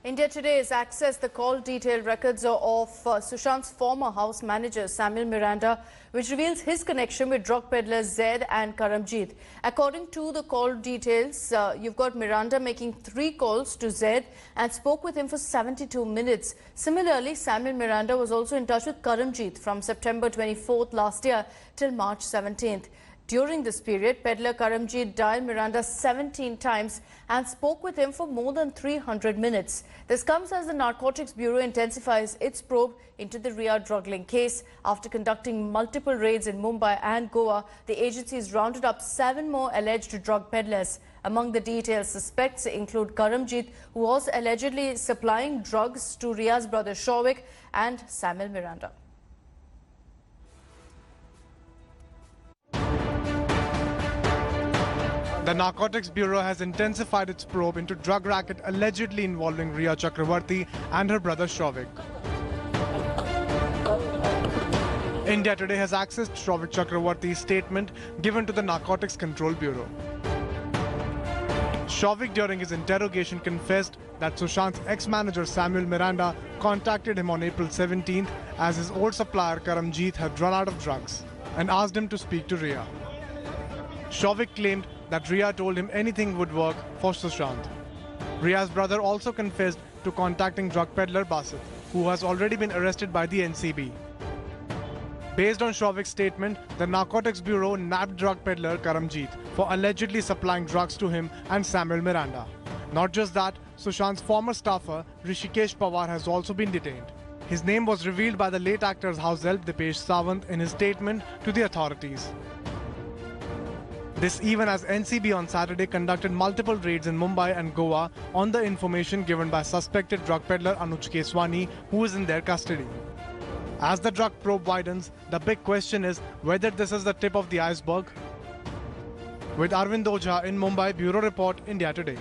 India Today has accessed the call detail records of Sushant's former house manager Samuel Miranda, which reveals his connection with drug peddlers Zaid and Karamjeet. According to the call details, you've got Miranda making 3 calls to Zaid and spoke with him for 72 minutes. Similarly, Samuel Miranda was also in touch with Karamjeet from September 24th last year till March 17th. During this period, peddler Karamjeet dialed Miranda 17 times and spoke with him for more than 300 minutes. This comes as the Narcotics Bureau intensifies its probe into the Rhea-Drug link case. After conducting multiple raids in Mumbai and Goa, the agencies rounded up 7 more alleged drug peddlers. Among the detailed suspects include Karamjeet, who was allegedly supplying drugs to Rhea's brother Shavik, and Samuel Miranda. The Narcotics Bureau has intensified its probe into drug racket allegedly involving Rhea Chakravarti and her brother Shavik. India Today has accessed Shavik Chakravarti's statement given to the Narcotics Control Bureau. Shavik, during his interrogation, confessed that Sushant's ex-manager Samuel Miranda contacted him on April 17th as his old supplier Karamjeet had run out of drugs and asked him to speak to Rhea. Shavik claimed that Rhea told him anything would work for Sushant. Rhea's brother also confessed to contacting drug peddler Basit, who has already been arrested by the NCB. Based on Shavik's statement, the Narcotics Bureau nabbed drug peddler Karamjeet for allegedly supplying drugs to him and Samuel Miranda. Not just that, Sushant's former staffer Rishikesh Pawar has also been detained. His name was revealed by the late actor's house help Dipesh Sawant in his statement to the authorities. This even as NCB on Saturday conducted multiple raids in Mumbai and Goa on the information given by suspected drug peddler Anuj Keswani, who is in their custody. As the drug probe widens, the big question is whether this is the tip of the iceberg. With Arvind Ojha in Mumbai, Bureau Report, India Today.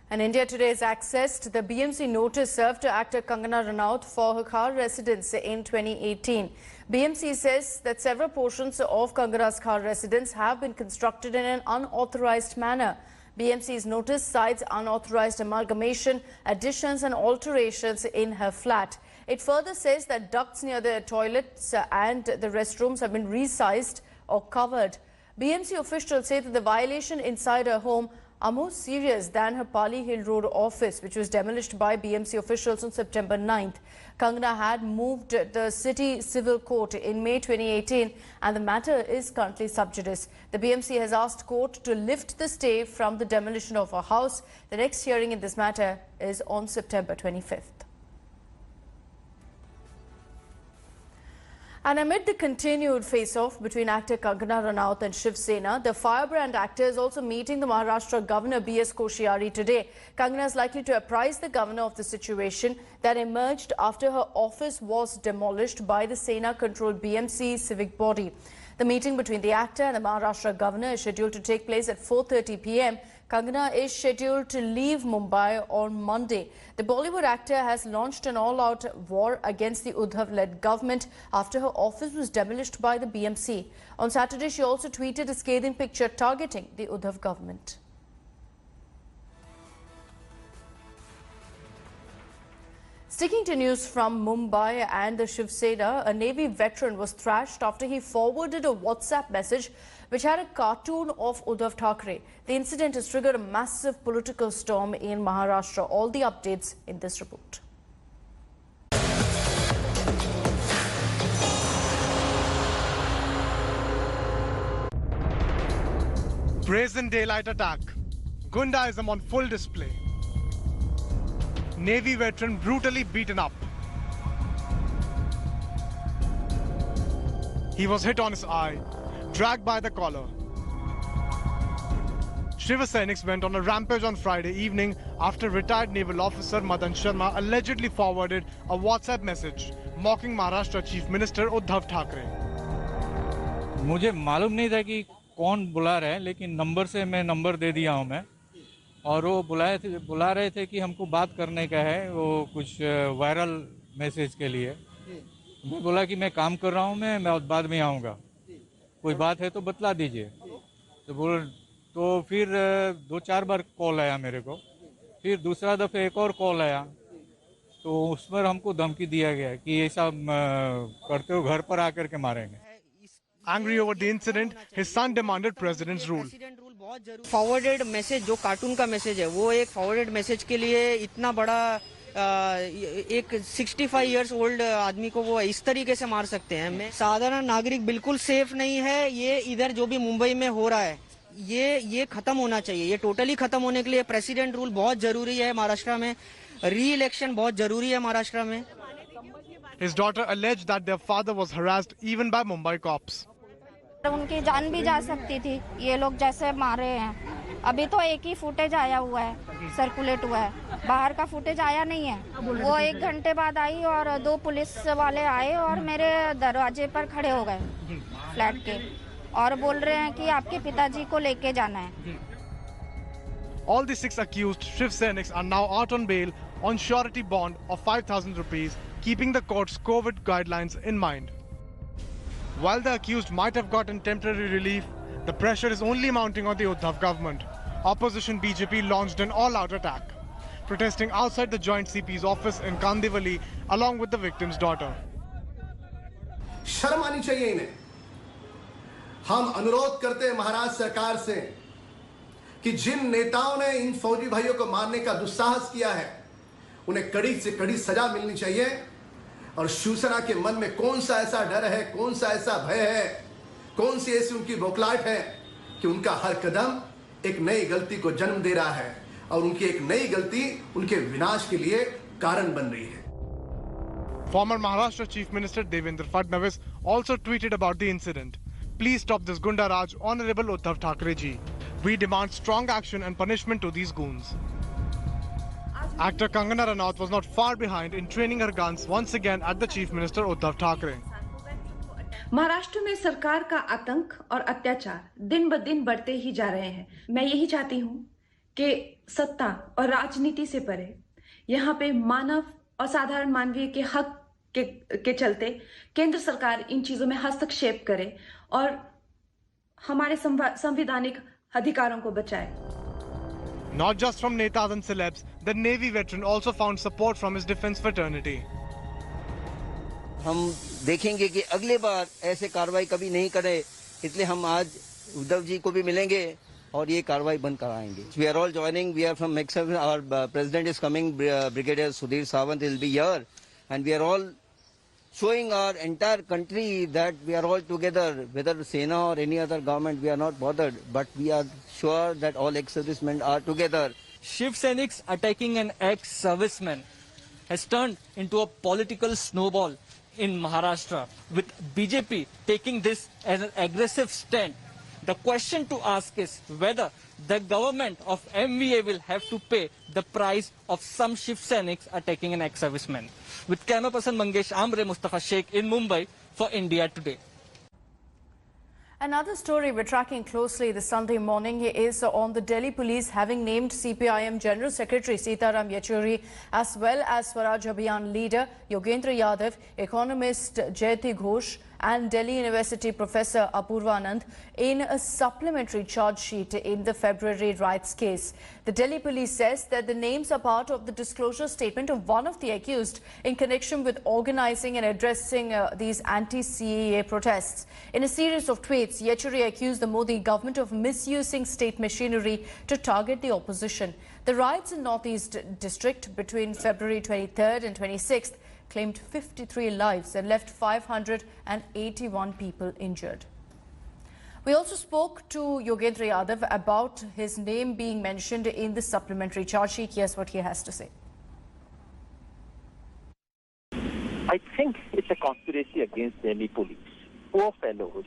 And India Today has accessed the BMC notice served to actor Kangana Ranaut for her car residence in 2018. BMC says that several portions of Kangana's car residence have been constructed in an unauthorized manner. BMC's notice cites unauthorized amalgamation, additions and alterations in her flat. It further says that ducts near the toilets and the restrooms have been resized or covered. BMC officials say that the violation inside her home are more serious than her Pali Hill Road office, which was demolished by BMC officials on September 9th. Kangana had moved the city civil court in May 2018 and the matter is currently sub judice. The BMC has asked court to lift the stay from the demolition of her house. The next hearing in this matter is on September 25th. And amid the continued face-off between actor Kangana Ranaut and Shiv Sena, the firebrand actor is also meeting the Maharashtra Governor B.S. Koshyari today. Kangana is likely to apprise the governor of the situation that emerged after her office was demolished by the Sena-controlled BMC civic body. The meeting between the actor and the Maharashtra governor is scheduled to take place at 4:30 p.m. Kangana is scheduled to leave Mumbai on Monday. The Bollywood actor has launched an all-out war against the Uddhav-led government after her office was demolished by the BMC. On Saturday, she also tweeted a scathing picture targeting the Uddhav government. Sticking to news from Mumbai and the Shiv Sena, a Navy veteran was thrashed after he forwarded a WhatsApp message which had a cartoon of Uddhav Thackeray. The incident has triggered a massive political storm in Maharashtra. All the updates in this report. Brazen daylight attack. Gundaism on full display. Navy veteran brutally beaten up. He was hit on his eye, dragged by the collar. Shiv Sena went on a rampage on Friday evening after retired naval officer Madan Sharma allegedly forwarded a WhatsApp message mocking Maharashtra Chief Minister Uddhav Thackeray. मुझे मालूम नहीं था कि कौन बुला रहा है, लेकिन नंबर से मैं नंबर दे दिया हूं मैं, और वो बुला रहे थे कि हमको बात करने का है, वो कुछ वायरल मैसेज के लिए। मैं बोला कि मैं काम कर रहा हूं, मैं बाद में आऊँगा, कोई बात है तो बतला दीजिए। तो बोल तो फिर 2-4 बार कॉल आया मेरे को, फिर दूसरा दफ़े एक और कॉल आया, तो उस पर हमको धमकी दिया गया कि ऐसा करते हो घर पर आकर के मारेंगे। Angry over the incident, his son demanded president's rule. Forwarded message, जो कार्टून का मैसेज है, वो एक फॉरवर्डेड मैसेज के लिए इतना बड़ा एक 65 इयर्स ओल्ड आदमी को वो इस तरीके से मार सकते हैं। मैं साधारण नागरिक बिल्कुल सेफ नहीं है। ये इधर जो भी मुंबई में हो रहा है, ये खत्म होना चाहिए। ये टोटली खत्म होने के लिए प्रेसिडेंट रूल बहुत जरूरी है महाराष्ट्र में। री इलेक्शन बहुत जरूरी है महाराष्ट्र में। His daughter alleged that their father was harassed even by Mumbai cops. उनकी जान भी जा सकती थी, ये लोग जैसे मारे हैं। अभी तो एक ही फुटेज आया हुआ है, सर्कुलेट हुआ है, बाहर का फुटेज आया नहीं है। वो 1 घंटे बाद आई और 2 पुलिस वाले आए और मेरे दरवाजे पर खड़े हो गए फ्लैट के, और बोल रहे हैं कि आपके पिताजी को लेके जाना है। All the 6 accused Shiv Seniks are now out on bail on surety bond of 5,000 rupees, keeping the court's COVID guidelines in mind. While the accused might have gotten temporary relief, the pressure is only mounting on the Uddhav government. Opposition BJP launched an all-out attack, protesting outside the Joint CP's office in Kandivali along with the victim's daughter. शर्म आनी चाहिए इन्हें। हम अनुरोध करते हैं महाराष्ट्र सरकार से कि जिन नेताओं ने इन फौजी भाइयों को मारने का दुस्साहस किया है, उन्हें कड़ी से कड़ी सजा मिलनी चाहिए। और शिवसेना के मन में कौन सा ऐसा डर है, कौन सा ऐसा भय है, कौन सी ऐसी उनकी बौखलाहट है कि उनका हर कदम एक नई गलती को जन्म दे रहा है और उनकी एक नई गलती उनके विनाश के लिए कारण बन रही है। Former Maharashtra Chief Minister Devendra Fadnavis also tweeted about the incident. Please stop this Gunda Raj, Honorable Uddhav Thackeray ji. We demand strong action and punishment to these goons. Actor Kangana Ranaut was not far behind in training her guns once again at the Chief Minister Uddhav Thackeray. Maharashtra में सरकार का आतंक और अत्याचार दिन ब दिन बढ़ते ही जा रहे हैं। मैं यही चाहती हूँ कि सत्ता और राजनीति से परे यहाँ पे मानव और साधारण मानवीय के हक के चलते केंद्र सरकार इन चीजों में हस्तक्षेप करे और हमारे संवैधानिक अधिकारों को बचाए। Not just from netas and celebs, the Navy veteran also found support from his defense fraternity. हम देखेंगे कि अगले बार ऐसे कार्रवाई कभी नहीं करे, इसलिए हम आज उद्धव जी को भी मिलेंगे और ये कार्रवाई बंद कराएंगे। We are all joining. We are from Mexico. Our president is coming. Brigadier Sudhir Sawant will be here, and we are all showing our entire country that we are all together. Whether Sena or any other government, we are not bothered, but we are sure that all ex-servicemen are together. Shiv Seniks attacking an ex-serviceman has turned into a political snowball in Maharashtra, with BJP taking this as an aggressive stand. The question to ask is whether the government of MVA will have to pay the price of some Shiv Seniks attacking an ex-serviceman. With camera person Mangesh Amre, Mustafa Sheikh in Mumbai for India Today. Another story we're tracking closely this Sunday morning is on the Delhi police having named CPIM General Secretary Sitaram Yechuri as well as Swaraj Abhiyan leader Yogendra Yadav, economist Jayati Ghosh and Delhi University Professor Apurva Anand in a supplementary charge sheet in the February riots case. The Delhi police says that the names are part of the disclosure statement of one of the accused in connection with organizing and addressing these anti-CAA protests. In a series of tweets, Yechuri accused the Modi government of misusing state machinery to target the opposition. The riots in Northeast District between February 23rd and 26th claimed 53 lives and left 581 people injured. We also spoke to Yogendra Yadav about his name being mentioned in the supplementary charge sheet. Here's what he has to say. I think it's a conspiracy against Delhi police. Poor fellows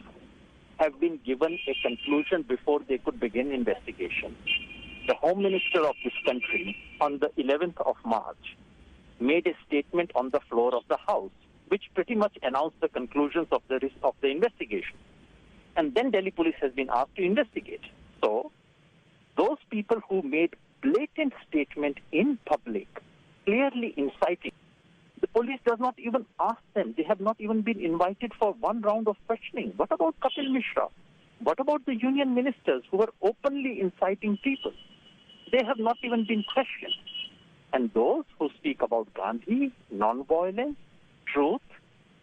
have been given a conclusion before they could begin investigation. The Home Minister of this country on the 11th of March made a statement on the floor of the House, which pretty much announced the conclusions of the investigation. And then Delhi police has been asked to investigate. So, those people who made blatant statement in public, clearly inciting, the police does not even ask them. They have not even been invited for one round of questioning. What about Kapil Mishra? What about the union ministers who were openly inciting people? They have not even been questioned. And those who speak about Gandhi, non-violence, truth,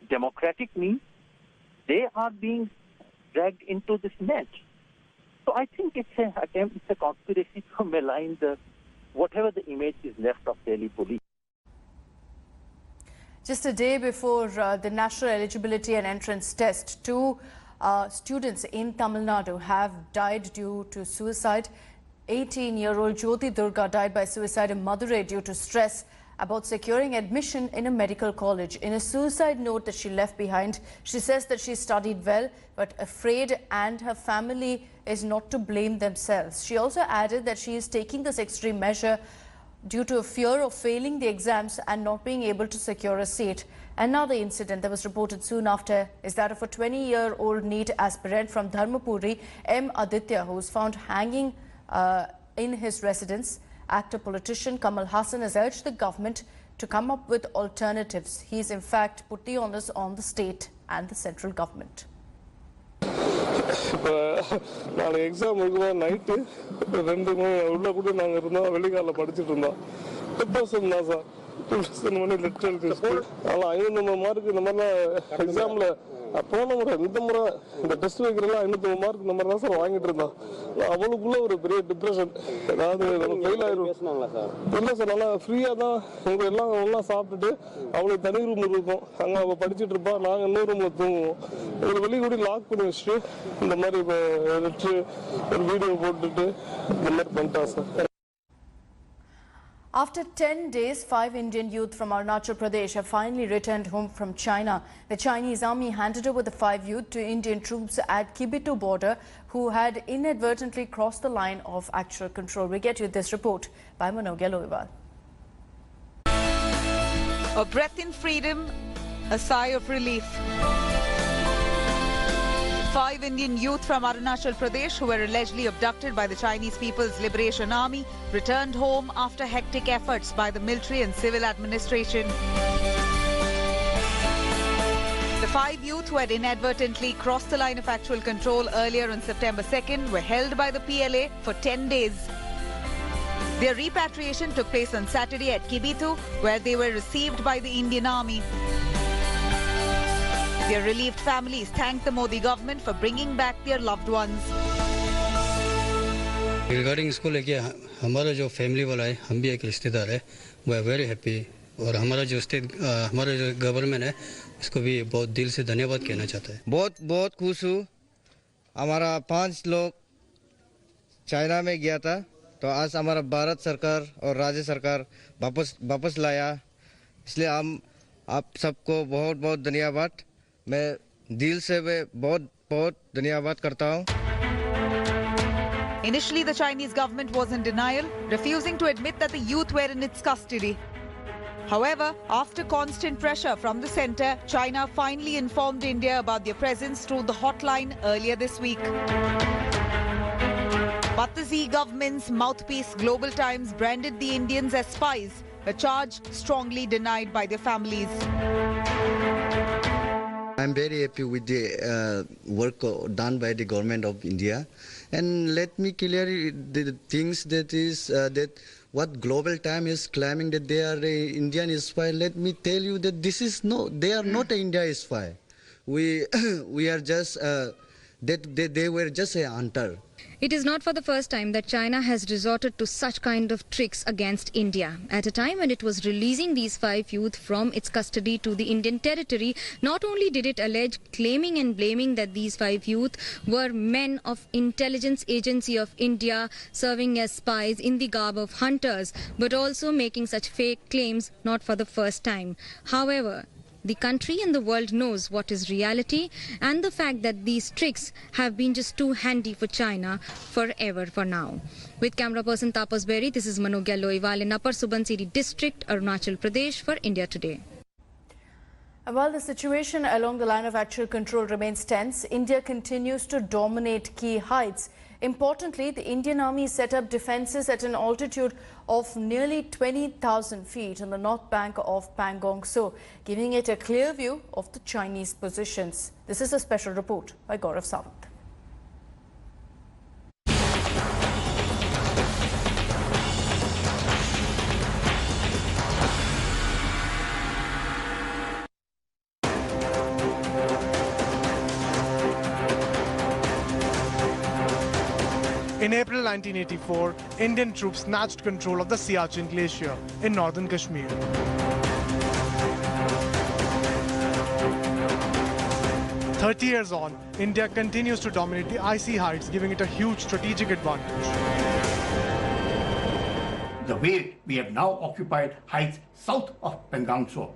democratic means, they are being dragged into this net. So I think it's a conspiracy to malign whatever the image is left of Delhi police. Just a day before the national eligibility and entrance test, two students in Tamil Nadu have died due to suicide. 18-year-old Jyoti Durga died by suicide in Madurai due to stress about securing admission in a medical college. In a suicide note that she left behind, she says that she studied well but afraid, and her family is not to blame themselves. She also added that she is taking this extreme measure due to a fear of failing the exams and not being able to secure a seat. Another incident that was reported soon after is that of a 20-year-old NEET aspirant from Dharmapuri, M. Aditya, who was found hanging in his residence. Actor-politician Kamal Hassan has urged the government to come up with alternatives. He has in fact put the onus on the state and the central government. Exam night, போன முறை இந்த முறை இந்த test வைக்கிறதுல 500 mark number தான் sir வாங்கிட்டு இருந்தான். அவளுக்குள்ள ஒரு பெரிய டிப்ரெஷன், அதாவது நம்ம ஃபெயில் ஆயிரும் பேசுனாங்களா சார்? இல்ல சார், நல்லா ஃப்ரீயா தான் உங்க எல்லாம் ஒண்ணா சாப்பிட்டுட்டு அவளுக்கு தனி ரூம் இருக்கும், அங்க அவ படிச்சிட்டு இருப்பா, நாங்க இன்னொரு ரூம்ல தூங்குவோம். ஒரு வெளிய கூட லாக் பண்ணி வச்சுட்டு இந்த மாதிரி ஒரு வீடியோ போட்டுட்டு இந்த மாதிரி பண்ணிட்டா sir. After 10 days, 5 Indian youth from Arunachal Pradesh have finally returned home from China. The Chinese army handed over the 5 youth to Indian troops at Kibitu border who had inadvertently crossed the line of actual control. We get you this report by Manogya Loiwal. A breath in freedom, a sigh of relief. 5 Indian youth from Arunachal Pradesh who were allegedly abducted by the Chinese People's Liberation Army returned home after hectic efforts by the military and civil administration. The 5 youth who had inadvertently crossed the line of actual control earlier on September 2nd were held by the PLA for 10 days. Their repatriation took place on Saturday at Kibitu, where they were received by the Indian Army. Their relieved families thanked the Modi government for bringing back their loved ones. Regarding इसको लेके हमारा जो family वाला है, हम भी एक रिश्तेदार है, वो वेरी हैप्पी, और हमारा जो गवर्नमेंट है इसको भी बहुत दिल से धन्यवाद कहना चाहता है. बहुत खुश हूँ. हमारा 5 लोग चाइना में गया था, तो आज हमारा भारत सरकार और राज्य सरकार वापस लाया, इसलिए हम आप सबको बहुत बहुत धन्यवाद. मैं दिल से बहुत धन्यवाद करता हूँ. Initially, the Chinese government was in denial, refusing to admit that the youth were in its custody. However, after constant pressure from the centre, China finally informed India about their presence through the hotline earlier this week. But the Z government's mouthpiece Global Times branded the Indians as spies, a charge strongly denied by their families. I'm very happy with the work done by the government of India, and let me clear the things that is that what Global Time is claiming that they are a Indian spy. Let me tell you that they are not an India spy. We are just they were just a hunter. It is not for the first time that China has resorted to such kind of tricks against India. At a time when it was releasing these 5 youth from its custody to the Indian territory, not only did it allege, claiming and blaming that these 5 youth were men of intelligence agency of India serving as spies in the garb of hunters, but also making such fake claims not for the first time. However, the country and the world knows what is reality, and the fact that these tricks have been just too handy for China forever for now. With camera person Tapas Berry, this is Manogya Loiwal in Upper Subansiri district, Arunachal Pradesh for India Today. While the situation along the line of actual control remains tense, India continues to dominate key heights. Importantly, the Indian Army set up defences at an altitude of nearly 20,000 feet on the north bank of Pangong Tso, giving it a clear view of the Chinese positions. This is a special report by Gaurav Sawant. In April 1984, Indian troops snatched control of the Siachen Glacier in northern Kashmir. "30 years on, India continues to dominate the icy heights, giving it a huge strategic advantage. The way we have now occupied heights south of Pangong Tso,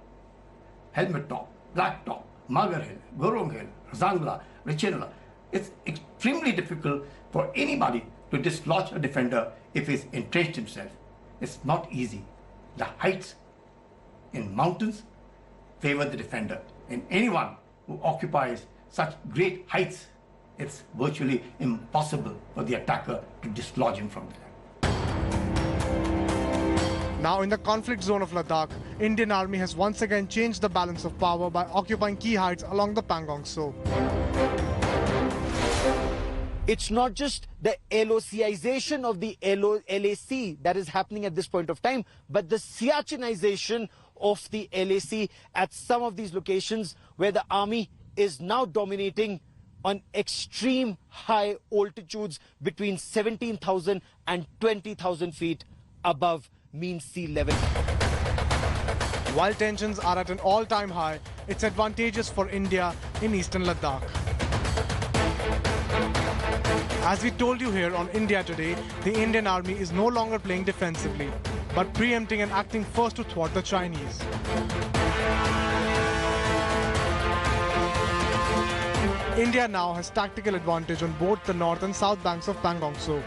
Helmet Top, Black Top, Magar Hill, Gorong Hill, Zangla, Richinla, it's extremely difficult for anybody to dislodge a defender if he's entrenched himself. It's not easy. The heights in mountains favor the defender, and anyone who occupies such great heights, it's virtually impossible for the attacker to dislodge him from there." Now in the conflict zone of Ladakh, Indian Army has once again changed the balance of power by occupying key heights along the Pangong Tso. It's not just the LOCization of the LAC that is happening at this point of time, but the Siachenization of the LAC at some of these locations where the army is now dominating on extreme high altitudes between 17,000 and 20,000 feet above mean sea level. While tensions are at an all-time high, it's advantageous for India in eastern Ladakh. As we told you here on India Today, the Indian Army is no longer playing defensively, but preempting and acting first to thwart the Chinese. India now has tactical advantage on both the north and south banks of Pangong Tso.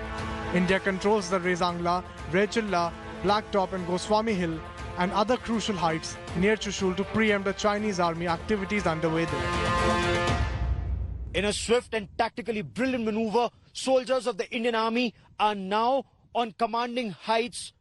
India controls the Rezangla, Rechilla, Blacktop and Goswami Hill and other crucial heights near Chushul to preempt the Chinese army activities underway there. In a swift and tactically brilliant maneuver, soldiers of the Indian Army are now on commanding heights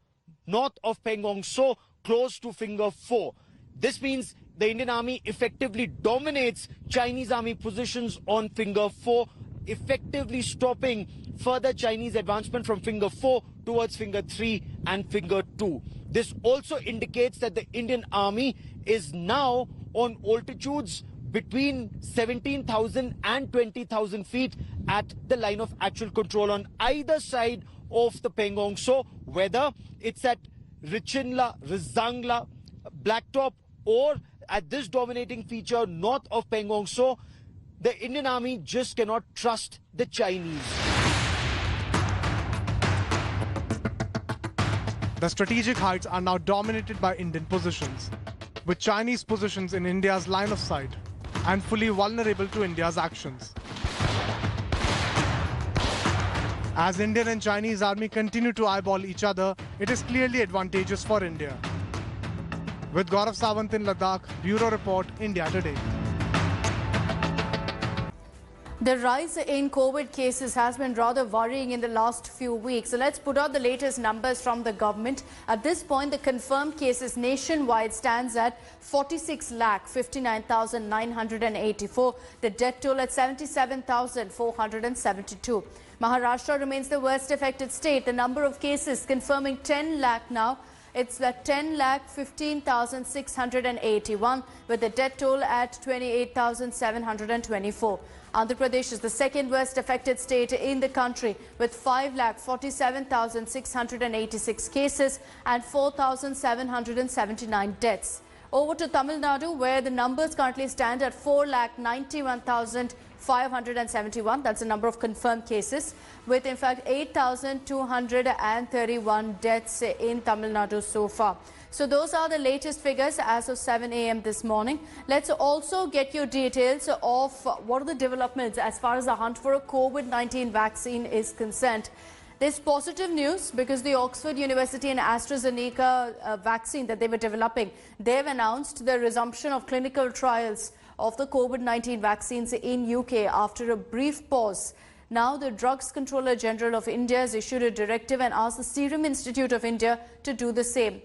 north of Pangong Tso, close to Finger 4. This means the Indian Army effectively dominates Chinese army positions on Finger 4, effectively stopping further Chinese advancement from Finger 4 towards Finger 3 and Finger 2. This also indicates that the Indian Army is now on altitudes between 17,000 and 20,000 feet at the line of actual control on either side of the Pangong Tso, whether it's at Richinla, Rizangla, Blacktop, or at this dominating feature north of Pangong Tso. The Indian Army just cannot trust the Chinese. The strategic heights are now dominated by Indian positions, with Chinese positions in India's line of sight and fully vulnerable to India's actions. As Indian and Chinese army continue to eyeball each other, it is clearly advantageous for India. With Gaurav Sawant in Ladakh, Bureau Report, India Today. The rise in COVID cases has been rather worrying in the last few weeks. So let's put out the latest numbers from the government. At this point, the confirmed cases nationwide stands at 46,59,984. The death toll at 77,472. Maharashtra remains the worst affected state. The number of cases confirming 10 lakh now. It's at 10,15,681 with the death toll at 28,724. Andhra Pradesh is the second worst affected state in the country with 5,47,686 cases and 4,779 deaths. Over to Tamil Nadu, where the numbers currently stand at 4,91,571. That's the number of confirmed cases, with in fact 8,231 deaths in Tamil Nadu so far. So those are the latest figures as of 7 a.m. this morning. Let's also get you details of what are the developments as far as the hunt for a COVID-19 vaccine is concerned. There's positive news because the Oxford University and AstraZeneca vaccine that they were developing, they've announced the resumption of clinical trials of the COVID-19 vaccines in UK after a brief pause. Now the Drugs Controller General of India has issued a directive and asked the Serum Institute of India to do the same.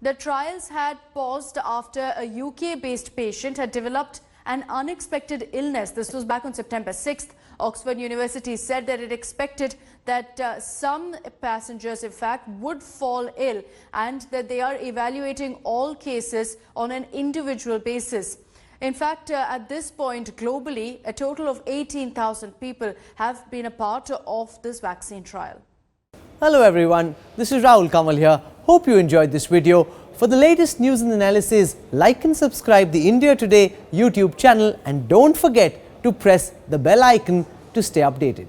The trials had paused after a UK-based patient had developed an unexpected illness. This was back on September 6th. Oxford University said that it expected that some passengers, in fact, would fall ill and that they are evaluating all cases on an individual basis. In fact, at this point, globally, a total of 18,000 people have been a part of this vaccine trial. Hello everyone, this is Rahul Kamal here. Hope you enjoyed this video. For the latest news and analysis, like and subscribe the India Today YouTube channel and don't forget to press the bell icon to stay updated.